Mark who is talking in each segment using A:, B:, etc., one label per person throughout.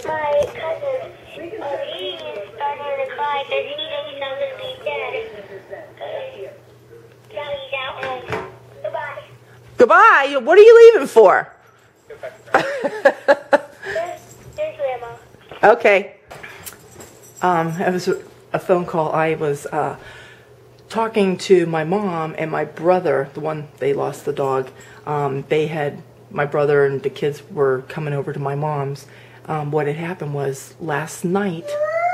A: my cousin, he's starting to cry because he thinks I'm going to be dead. Daddy's out home. Goodbye.
B: Goodbye? What are you leaving for?
A: There's Grandma.
B: Okay. It was a phone call. I was talking to my mom and my brother, the one they lost the dog. My brother and the kids were coming over to my mom's. What had happened was last night,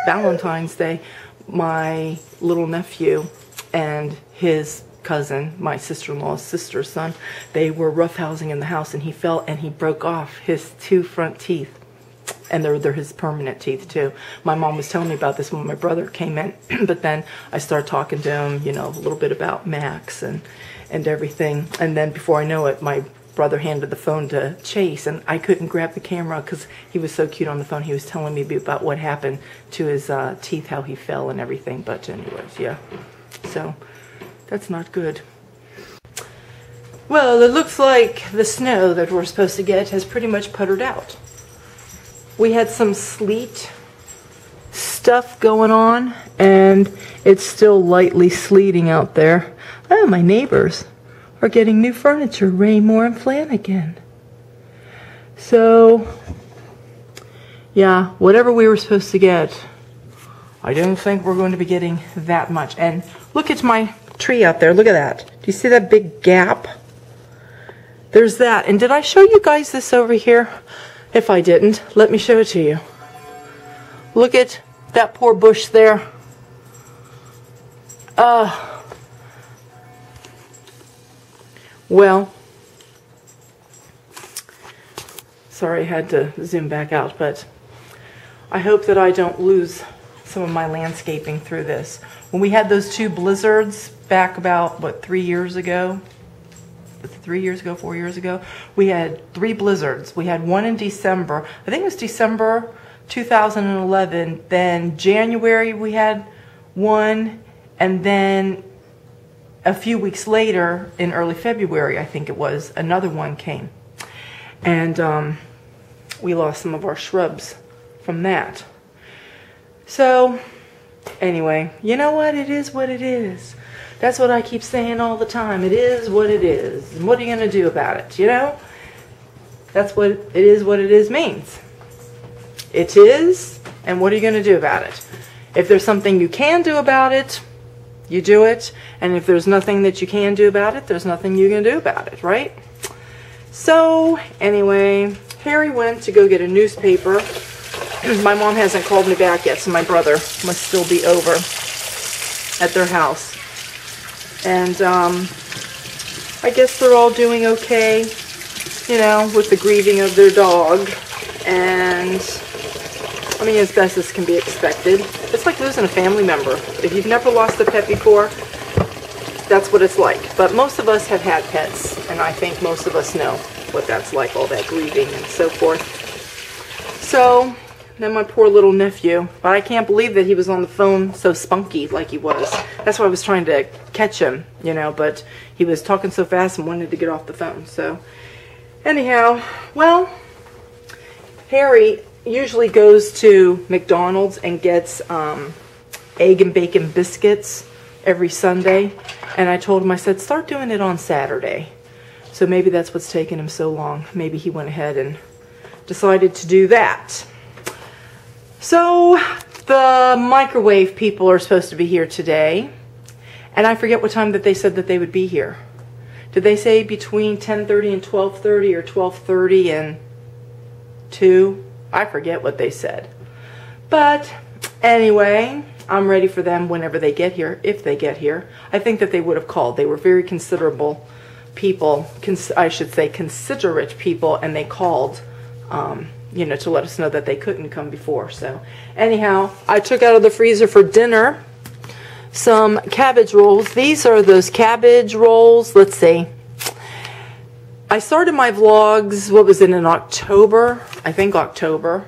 B: Valentine's Day, my little nephew and his cousin, my sister-in-law's sister's son, they were roughhousing in the house, and he fell and he broke off his 2 front teeth. And they're his permanent teeth too. My mom was telling me about this when my brother came in, but then I started talking to him, you know, a little bit about Max and everything. And then before I know it, my brother handed the phone to Chase, and I couldn't grab the camera because he was so cute on the phone. He was telling me about what happened to his teeth, how he fell and everything. But anyways, yeah. So that's not good. Well, it looks like the snow that we're supposed to get has pretty much puttered out. We had some sleet stuff going on, and it's still lightly sleeting out there. Oh, my neighbors are getting new furniture, Raymore and Flanagan. So, yeah, whatever we were supposed to get, I don't think we're going to be getting that much. And look at my tree out there. Look at that. Do you see that big gap? There's that. And did I show you guys this over here? If I didn't, let me show it to you. Look at that poor bush there. Well, sorry I had to zoom back out, but I hope that I don't lose some of my landscaping through this. When we had those 2 blizzards back about, what, 3 years ago? 3 years ago, 4 years ago, we had 3 blizzards. We had one in December. I think it was December 2011. Then January we had one, and then a few weeks later, in early February, I think it was, another one came. And we lost some of our shrubs from that. So, anyway, you know what? It is what it is. That's what I keep saying all the time. It is what it is. And what are you going to do about it, you know? That's what it is means. It is, and what are you going to do about it? If there's something you can do about it, you do it. And if there's nothing that you can do about it, there's nothing you can do about it, right? So, anyway, Harry went to go get a newspaper. My mom hasn't called me back yet, so my brother must still be over at their house. And I guess they're all doing okay, you know, with the grieving of their dog. And I mean, as best as can be expected. It's like losing a family member. If you've never lost a pet before, that's what it's like. But most of us have had pets, and I think most of us know what that's like, all that grieving and so forth. So, then my poor little nephew. But I can't believe that he was on the phone so spunky like he was. That's why I was trying to catch him, you know, but he was talking so fast and wanted to get off the phone. So, anyhow, well, Harry usually goes to McDonald's and gets egg and bacon biscuits every Sunday. And I told him, I said, start doing it on Saturday. So maybe that's what's taking him so long. Maybe he went ahead and decided to do that. So the microwave people are supposed to be here today. And I forget what time that they said that they would be here. Did they say between 10:30 and 12:30 or 12:30 and 2? I forget what they said. But anyway, I'm ready for them whenever they get here, if they get here. I think that they would have called. They were very considerable people, I should say considerate people, and they called, you know, to let us know that they couldn't come before. So anyhow, I took out of the freezer for dinner some cabbage rolls. These are those cabbage rolls. Let's see. I started my vlogs, what was it, in October? I think October.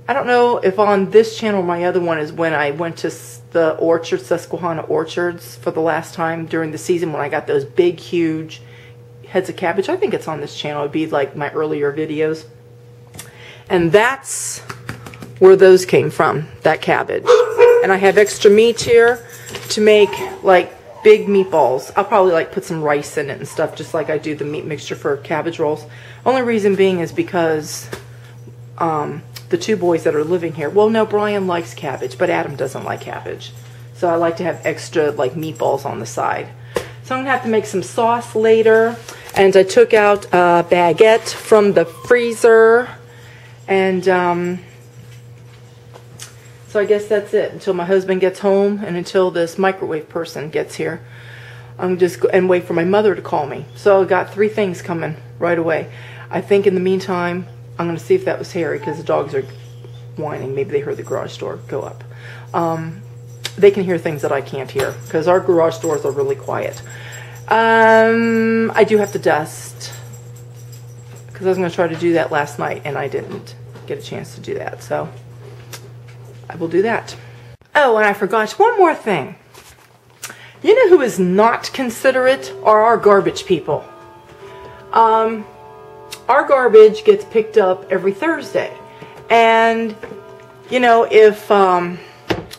B: I don't know if on this channel or my other one is when I went to the orchard, Susquehanna Orchards, for the last time during the season when I got those big, huge heads of cabbage. I think it's on this channel. It'd be like my earlier videos. And that's where those came from, that cabbage. And I have extra meat here to make like big meatballs. I'll probably like put some rice in it and stuff, just like I do the meat mixture for cabbage rolls. Only reason being is because the two boys that are living here, well, no, Brian likes cabbage, but Adam doesn't like cabbage. So I like to have extra like meatballs on the side. So I'm gonna have to make some sauce later. And I took out a baguette from the freezer. And so I guess that's it until my husband gets home and until this microwave person gets here. I'm just and wait for my mother to call me. So I got 3 things coming right away. I think in the meantime, I'm going to see if that was Harry because the dogs are whining. Maybe they heard the garage door go up. They can hear things that I can't hear because our garage doors are really quiet. I do have to dust because I was going to try to do that last night and I didn't get a chance to do that. So I will do that. Oh, and I forgot one more thing. You know who is not considerate are our garbage people. Our garbage gets picked up every Thursday. And, you know, if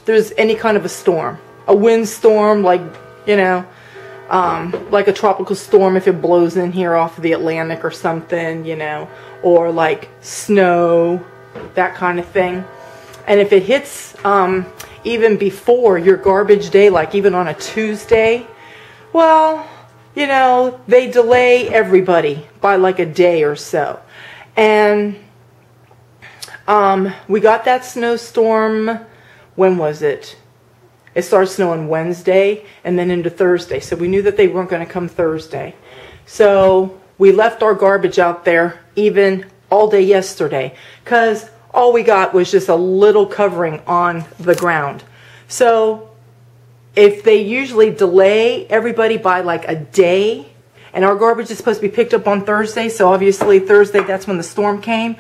B: there's any kind of a storm, a windstorm, like, you know, like a tropical storm, if it blows in here off of the Atlantic or something, you know, or like snow, that kind of thing. And if it hits even before your garbage day, like even on a Tuesday, well, you know, they delay everybody by like a day or so. And we got that snowstorm, when was it? It started snowing Wednesday and then into Thursday. So we knew that they weren't going to come Thursday. So we left our garbage out there even all day yesterday because all we got was just a little covering on the ground. So if they usually delay everybody by like a day, and our garbage is supposed to be picked up on Thursday, so obviously Thursday, that's when the storm came,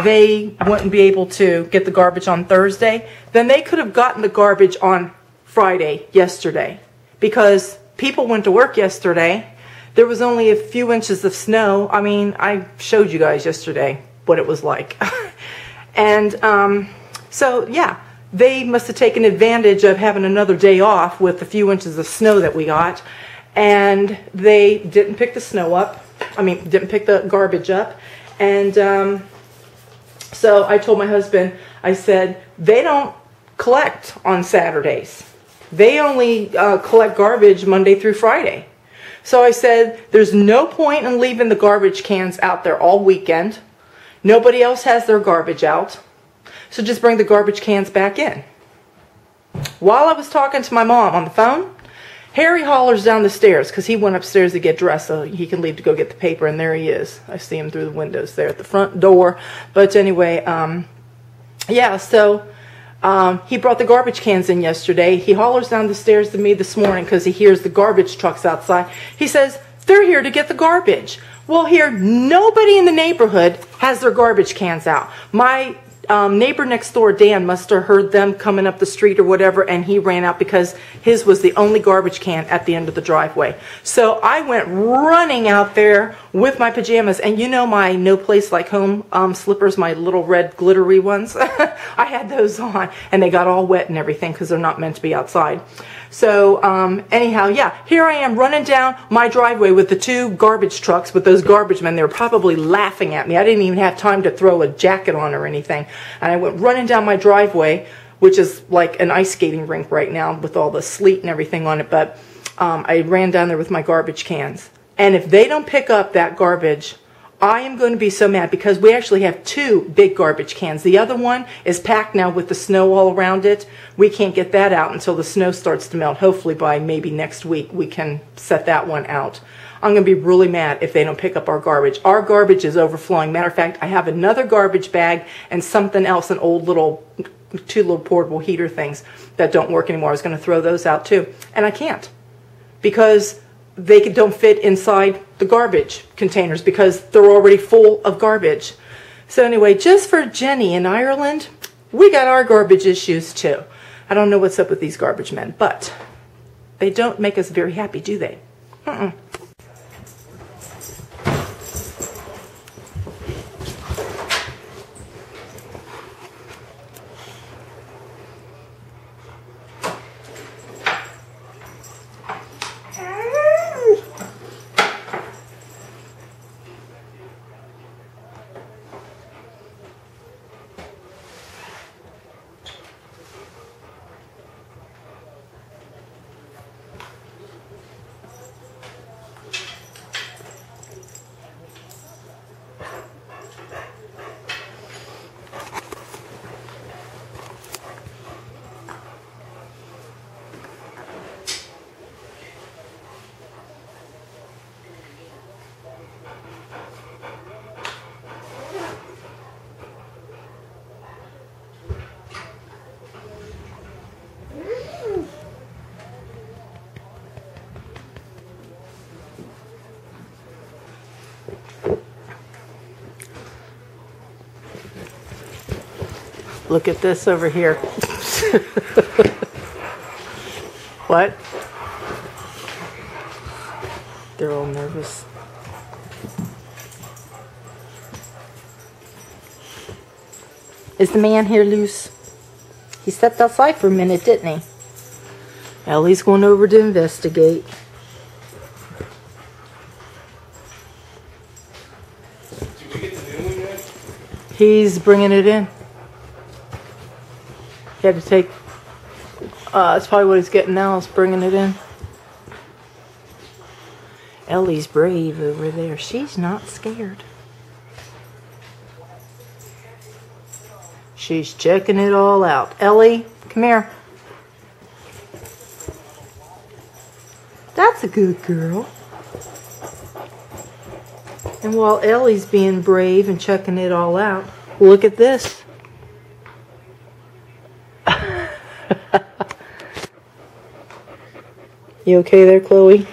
B: they wouldn't be able to get the garbage on Thursday, then they could have gotten the garbage on Friday, yesterday, because people went to work yesterday. There was only a few inches of snow. I mean, I showed you guys yesterday what it was like. And so, yeah, they must have taken advantage of having another day off with the few inches of snow that we got. And they didn't pick the snow up. I mean, didn't pick the garbage up. And so I told my husband, I said, they don't collect on Saturdays. They only collect garbage Monday through Friday. So I said, there's no point in leaving the garbage cans out there all weekend. Nobody else has their garbage out. So just bring the garbage cans back in. While I was talking to my mom on the phone, Harry hollers down the stairs because he went upstairs to get dressed so he can leave to go get the paper, and there he is. I see him through the windows there at the front door. But anyway, yeah, so he brought the garbage cans in yesterday. He hollers down the stairs to me this morning because he hears the garbage trucks outside. He says, they're here to get the garbage. Well, here, nobody in the neighborhood has their garbage cans out. My neighbor next door, Dan, must have heard them coming up the street or whatever, and he ran out because his was the only garbage can at the end of the driveway. So I went running out there with my pajamas, and you know my No Place Like Home slippers, my little red glittery ones? I had those on, and they got all wet and everything because they're not meant to be outside. So anyhow, yeah, here I am running down my driveway with the 2 garbage trucks with those garbage men. They were probably laughing at me. I didn't even have time to throw a jacket on or anything. And I went running down my driveway, which is like an ice skating rink right now with all the sleet and everything on it. But I ran down there with my garbage cans. And if they don't pick up that garbage, I am going to be so mad because we actually have 2 big garbage cans. The other one is packed now with the snow all around it. We can't get that out until the snow starts to melt. Hopefully by maybe next week we can set that one out. I'm going to be really mad if they don't pick up our garbage. Our garbage is overflowing. Matter of fact, I have another garbage bag and something else, an old little, 2 little portable heater things that don't work anymore. I was going to throw those out too. And I can't because they don't fit inside the garbage containers because they're already full of garbage. So anyway, just for Jenny in Ireland, we got our garbage issues too. I don't know what's up with these garbage men, but they don't make us very happy, do they? Look at this over here. What? They're all nervous. Is the man here loose? He stepped outside for a minute, didn't he? Ellie's going over to investigate.
C: Did we get the new one yet?
B: He's bringing it in. He had to take, that's probably what he's getting now, is bringing it in. Ellie's brave over there. She's not scared. She's checking it all out. Ellie, come here. That's a good girl. And while Ellie's being brave and checking it all out, look at this. You okay there, Chloe?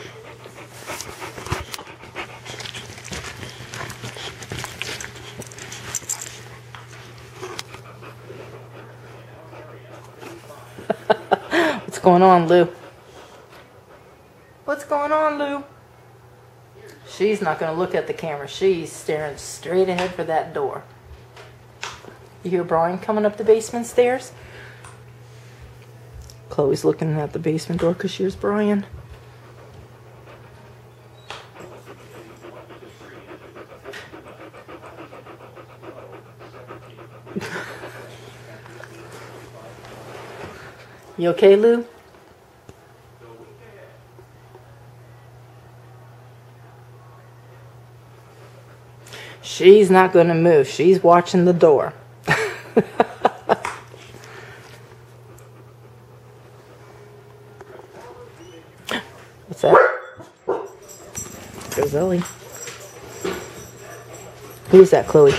B: What's going on, Lou? What's going on, Lou? She's not going to look at the camera. She's staring straight ahead for that door. You hear Brian coming up the basement stairs? Chloe's looking at the basement door because she hears Brian. You okay, Lou? She's not going to move. She's watching the door. What's that? There's Ellie. Who's that, Chloe?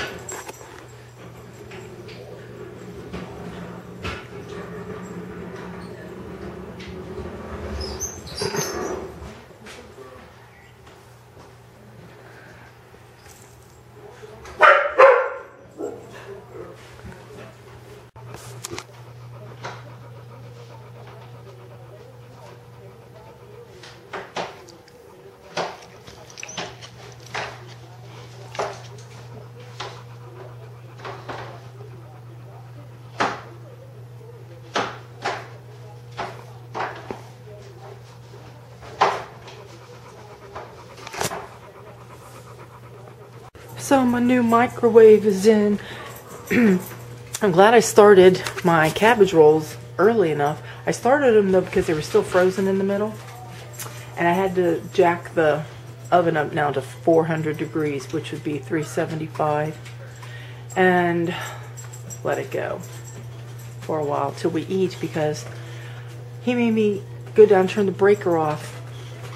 B: So my new microwave is in. I'm glad I started my cabbage rolls early enough. I started them though because they were still frozen in the middle. And I had to jack the oven up now to 400 degrees, which would be 375. And let it go for a while till we eat, because he made me go down and turn the breaker off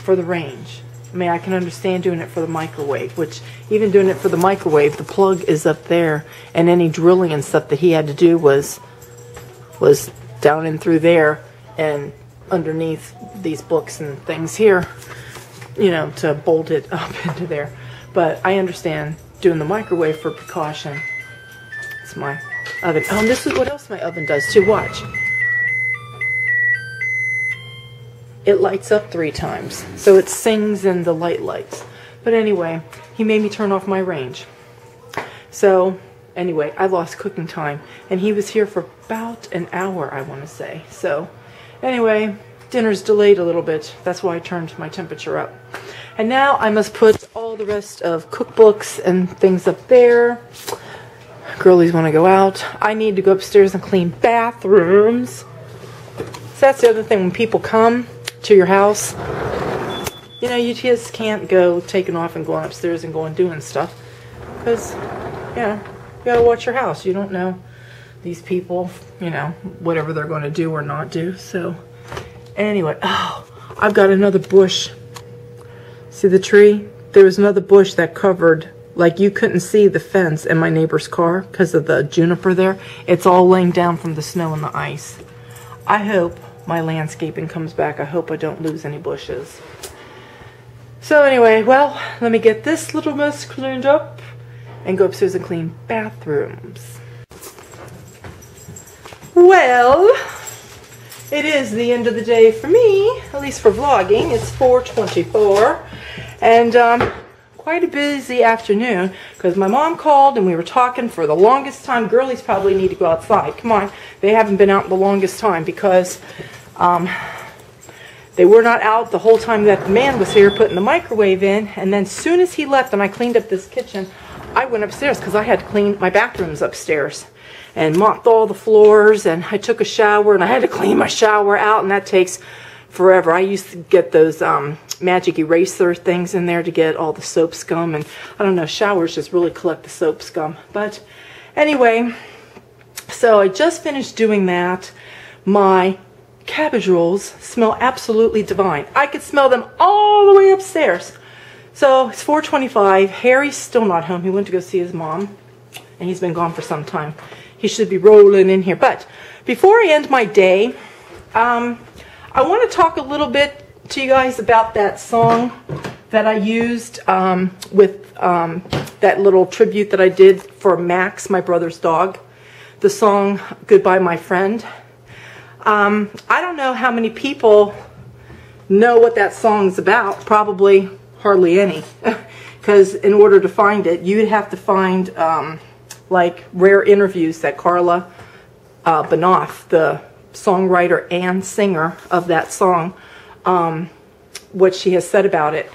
B: for the range. I mean, I can understand doing it for the microwave, which even doing it for the microwave, the plug is up there, and any drilling and stuff that he had to do was down in through there and underneath these books and things here, you know, to bolt it up into there. But I understand doing the microwave for precaution. It's my oven. Oh, and this is what else my oven does too. Watch. It lights up 3 times, so it sings and the light lights. But anyway, he made me turn off my range. So anyway, I lost cooking time, and he was here for about an hour, I want to say. So anyway, dinner's delayed a little bit. That's why I turned my temperature up. And now I must put all the rest of cookbooks and things up there. Girlies want to go out. I need to go upstairs and clean bathrooms. So that's the other thing, when people come to your house, you know, you just can't go taking off and going upstairs and going doing stuff, because, you know, you gotta watch your house. You don't know these people, you know, whatever they're going to do or not do. So anyway, oh, I've got another bush. See the tree? There was another bush that covered, like, you couldn't see the fence in my neighbor's car because of the juniper there. It's all laying down from the snow and the ice. I hope my landscaping comes back. I hope I don't lose any bushes. So anyway, well, let me get this little mess cleaned up, and go upstairs and clean bathrooms. Well, it is the end of the day for me, at least for vlogging. It's 4:24, and quite a busy afternoon because my mom called and we were talking for the longest time. Girlies probably need to go outside. Come on, they haven't been out the longest time because they were not out the whole time that the man was here putting the microwave in. And then as soon as he left and I cleaned up this kitchen, I went upstairs because I had to clean my bathrooms upstairs and mopped all the floors, and I took a shower and I had to clean my shower out, and that takes forever. I used to get those magic eraser things in there to get all the soap scum, and I don't know, showers just really collect the soap scum. But anyway, so I just finished doing that. My cabbage rolls smell absolutely divine. I could smell them all the way upstairs. So it's 4:25. Harry's still not home. He went to go see his mom, and he's been gone for some time. He should be rolling in here. But before I end my day, I want to talk a little bit to you guys about that song that I used with that little tribute that I did for Max, my brother's dog. The song, Goodbye My Friend. I don't know how many people know what that song's about. Probably hardly any. Because in order to find it, you'd have to find like rare interviews that Carla Banoff, the songwriter and singer of that song, what she has said about it.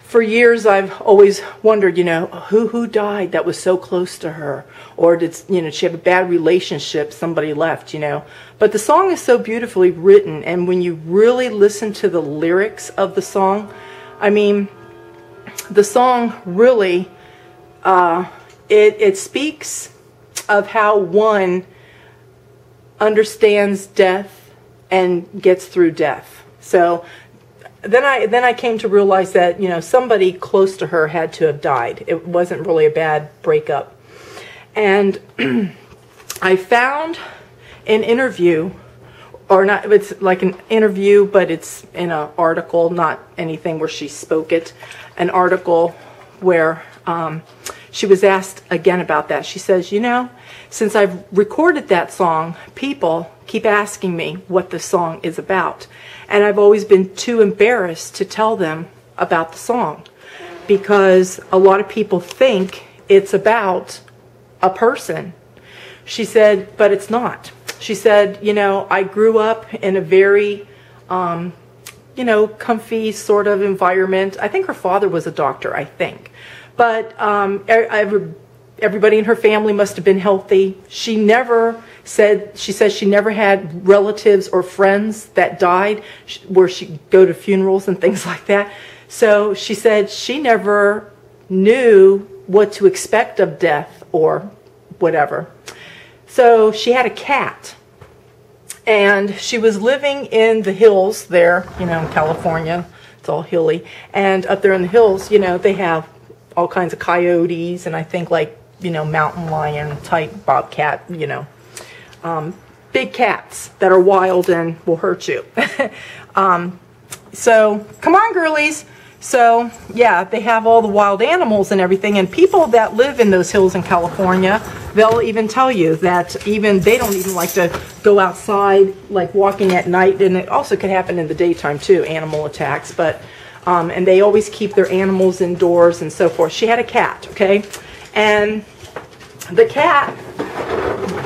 B: For years I've always wondered, you know, who died that was so close to her, or did, you know, she have a bad relationship, somebody left, you know. But the song is so beautifully written, and when you really listen to the lyrics of the song, I mean, the song really it speaks of how one understands death and gets through death. So then I came to realize that, you know, somebody close to her had to have died. It wasn't really a bad breakup. And I found an interview, or not, it's like an interview, but it's in an article, not anything where she spoke it, an article where she was asked again about that. She says, you know, since I've recorded that song, people keep asking me what the song is about. And I've always been too embarrassed to tell them about the song because a lot of people think it's about a person. She said, but it's not. She said, you know, I grew up in a very, you know, comfy sort of environment. I think her father was a doctor, I think. But everybody in her family must have been healthy. She says she never had relatives or friends that died where she'd go to funerals and things like that. So she said she never knew what to expect of death or whatever. So she had a cat. And she was living in the hills there, you know, in California. It's all hilly. And up there in the hills, you know, they have all kinds of coyotes and I think like, you know, mountain lion type bobcat, you know, big cats that are wild and will hurt you. So come on, girlies. So yeah, they have all the wild animals and everything, and people that live in those hills in California, they'll even tell you that even they don't even like to go outside, like walking at night, and it also can happen in the daytime too, animal attacks, but and they always keep their animals indoors and so forth. She had a cat, okay, and the cat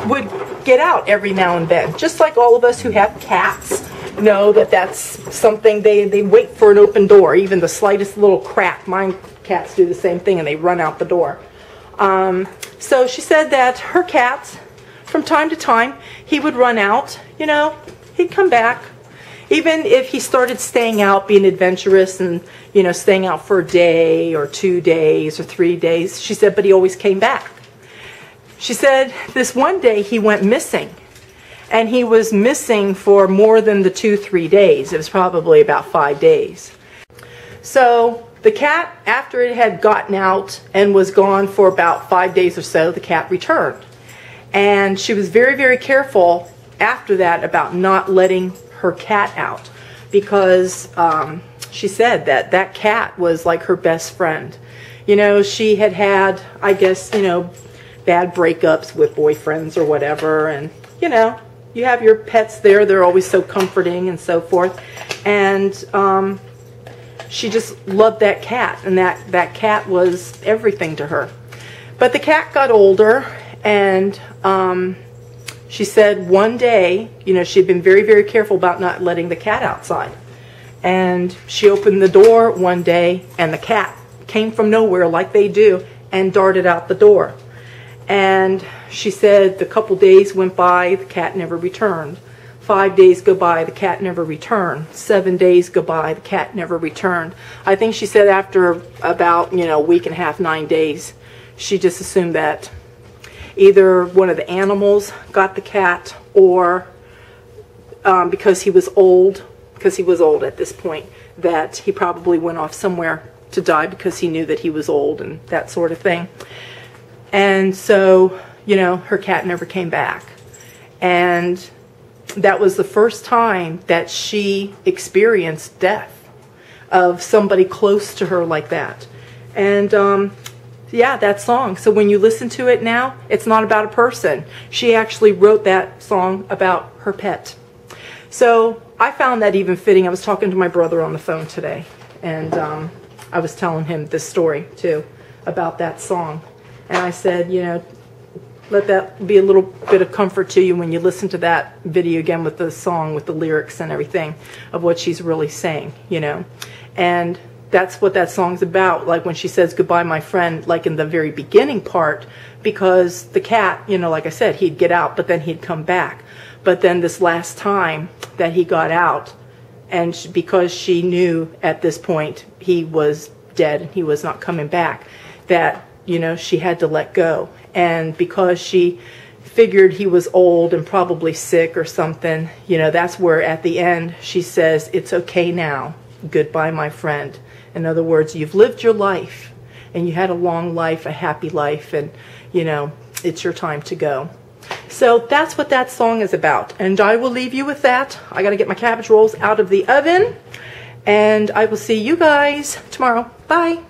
B: would get out every now and then, just like all of us who have cats know that that's something, they wait for an open door, even the slightest little crack. Mine cats do the same thing and they run out the door. So she said that her cats, from time to time, he would run out, you know, he'd come back. Even if he started staying out, being adventurous and, you know, staying out for a day or 2 days or 3 days, she said, but he always came back. She said this one day he went missing. And he was missing for more than the 2-3 days. It was probably about 5 days. So the cat, after it had gotten out and was gone for about 5 days or so, the cat returned. And she was very, very careful after that about not letting her cat out, because she said that that cat was like her best friend. You know, she had had, I guess, you know, bad breakups with boyfriends or whatever. And, you know, you have your pets there. They're always so comforting and so forth. And she just loved that cat. And that cat was everything to her. But the cat got older, and she said one day, you know, she'd been very, very careful about not letting the cat outside. And she opened the door one day, and the cat came from nowhere like they do and darted out the door. And she said the couple days went by, the cat never returned. 5 days go by, the cat never returned. 7 days go by, the cat never returned. I think she said after about, you know, a week and a half, 9 days, she just assumed that either one of the animals got the cat, or because he was old at this point, that he probably went off somewhere to die because he knew that he was old and that sort of thing. And so, you know, her cat never came back. And that was the first time that she experienced death of somebody close to her like that. And yeah, that song. So when you listen to it now, it's not about a person. She actually wrote that song about her pet. So I found that even fitting. I was talking to my brother on the phone today, and I was telling him this story too about that song. And I said, you know, let that be a little bit of comfort to you when you listen to that video again with the song, with the lyrics and everything of what she's really saying, you know. And that's what that song's about, like when she says goodbye my friend, like in the very beginning part, because the cat, you know, like I said, he'd get out, but then he'd come back. But then this last time that he got out, and because she knew at this point he was dead and he was not coming back, that, you know, she had to let go. And because she figured he was old and probably sick or something, you know, that's where at the end she says, it's okay now, goodbye my friend. In other words, you've lived your life, and you had a long life, a happy life, and, you know, it's your time to go. So that's what that song is about. And I will leave you with that. I got to get my cabbage rolls out of the oven, and I will see you guys tomorrow. Bye.